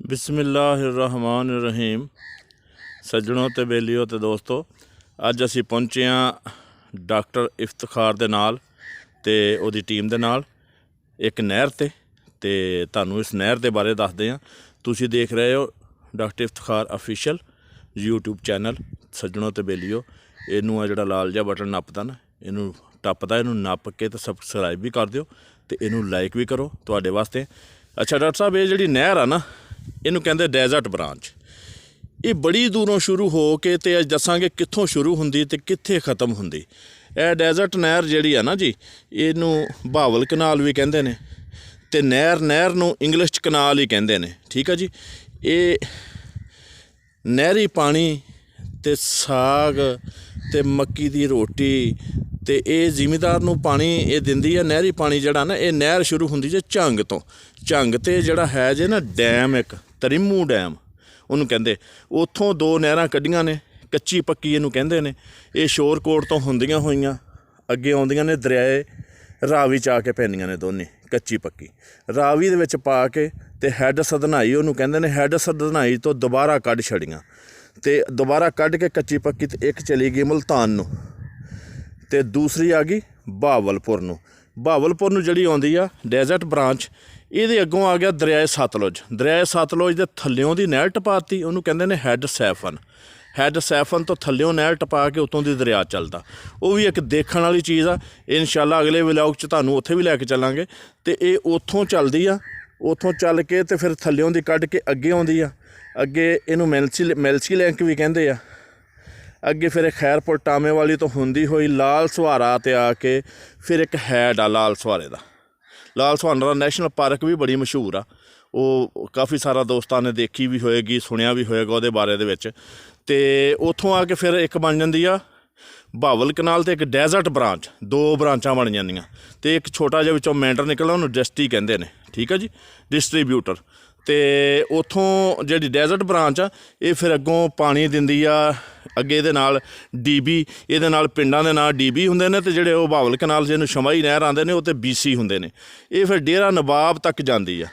बिस्मिल्लाहिर्रहमानिर्रहीम। सज्जणों ते बेलियो ते दोस्तों, अज असी पहुँचे हाँ डॉक्टर इफ्तिखार दे नाल ते उहदी टीम दे नाल एक नहर ते तुहानूं इस नहर दे बारे दसदे हाँ। तुसीं देख रहे हो doctor Iftikhar official YouTube channel. सज्जणों ते बेलियो, इनू आ जिहड़ा लाल जिहा बटन नपदा ना, इनू टपदा, इनू नप के तो सबसक्राइब भी कर दिओ ते इनू लाइक भी करो तुहाडे वास्ते। अच्छा डॉक्टर साहब, ये जिहड़ी नहर आ ना, इनू कहंदे डेजर्ट ब्रांच। ये बड़ी दूरों शुरू हो के ते अज दसांगे कित्थों शुरू हुंदी ते कित्थे ख़त्म हुंदी। यह डेजर्ट नहर जिहड़ी आ ना जी, इनू बहावल कनाल भी कहंदे ने ते नहर नूं इंग्लिश च कनाल ही कहंदे ने। ठीक है जी। ये नहरी पानी ते साग ते मक्की दी रोटी ते ये जिमीदार नूं पानी ये दिंदी है। नहरी पानी जिहड़ा ना, ये नहर शुरू हुंदी जे झंग तो। झंग ते जिहड़ा है जे ना डैम, एक तरिमू डैम उन्होंने कहंदे, उत्थों दो नहरां कड्ढियां ने, कच्ची पक्की इनू कहंदे ने। ये शोरकोट तो हुंदियां होईयां अगे आउंदियां ने दरियाए रावी च आके पैंदियां ने दोने कच्ची पक्की। रावी दे विच पा के ते हैड सदनाई उन्होंने कहंदे ने। हैड सदनाई तो दोबारा कढ छड़ियां ते दोबारा कढ के कच्ची पक्की ते एक चली गई मुल्तान नूं ते दूसरी आ गई बहावलपुर नूं। बहावलपुर नूं जिहड़ी आउंदी आ डेजर्ट ब्रांच, ये अगों आ गया दरियाए सतलुज। दरियाए सतलुज के थल्लियों की नहर टपाती, उन्होंने कहंदे ने हैड सैफन। हैड सैफन तो थल्लियों नहर टपा के उतों दी दरिया चलदा। वो भी एक देखण वाली चीज़ आ। इंशाअल्लाह अगले व्लॉग च तुहानूं उत्थे भी लैके चलांगे। तो ये उत्थों चलदी आ, उत्थों चल के तो फिर थल्लियों की कढ के अगे आउंदी आ। अगे इनू मैलसी लिंक भी कहंदे आ। अगे फिर खैरपुर टामे वाली तो हुंदी होई लाल सुहारा ते आके फिर एक हैड आ लाल सुहारे दा। लाल सुहारा नैशनल पार्क भी बड़ी मशहूर आ। वो काफ़ी सारा दोस्तों ने देखी भी होएगी, सुनिया भी होएगा उहदे बारे दे विच। ते उत्थों आके फिर एक बन जांदी आ बहावल कनाल ते एक डेजर्ट ब्रांच। दो ब्रांचां बन जांदियां ते एक छोटा जिहा विचों मैंटर निकलदा, उहनूं डिस्ट्री कहंदे ने। ठीक है जी, डिस्ट्रीब्यूटर। तो उत्थों जिहड़ी डेजर्ट ब्रांच आ, ये फिर अगों पानी दिंदी आ अगे इहदे नाल DB। इहदे नाल पिंडां दे नाल DB हुंदे ने ते जिहड़े बहावल कनाल जिहनूं शमाही नहर आंदे ने, वो ते BC हुंदे ने। ये फिर डेरा नवाब तक जांदी आ।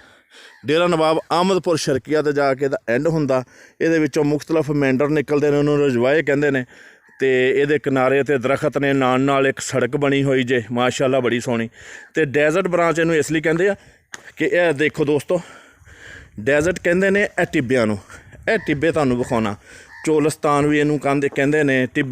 डेरा नवाब अहमदपुर शर्किया ते जाके इहदा एंड हुंदा। इहदे विचों मुख्तलिफ मैंडर निकलदे ने, उन्होंने रजवाए कहंदे ने। ते इहदे किनारे ते दरखत ने, नाल एक सड़क बनी हुई जे माशाअल्लाह बड़ी सोहनी। ते डेजर्ट ब्रांच इहनूं इसलिए कहंदे आ कि यह देखो दोस्तों, डेजर्ट कहंदे ने ए टिब्बियां नूं। ए टिब्बे तुहानूं विखाउणा, चोलस्तान भी इहनूं कहंदे ने, टिब्बे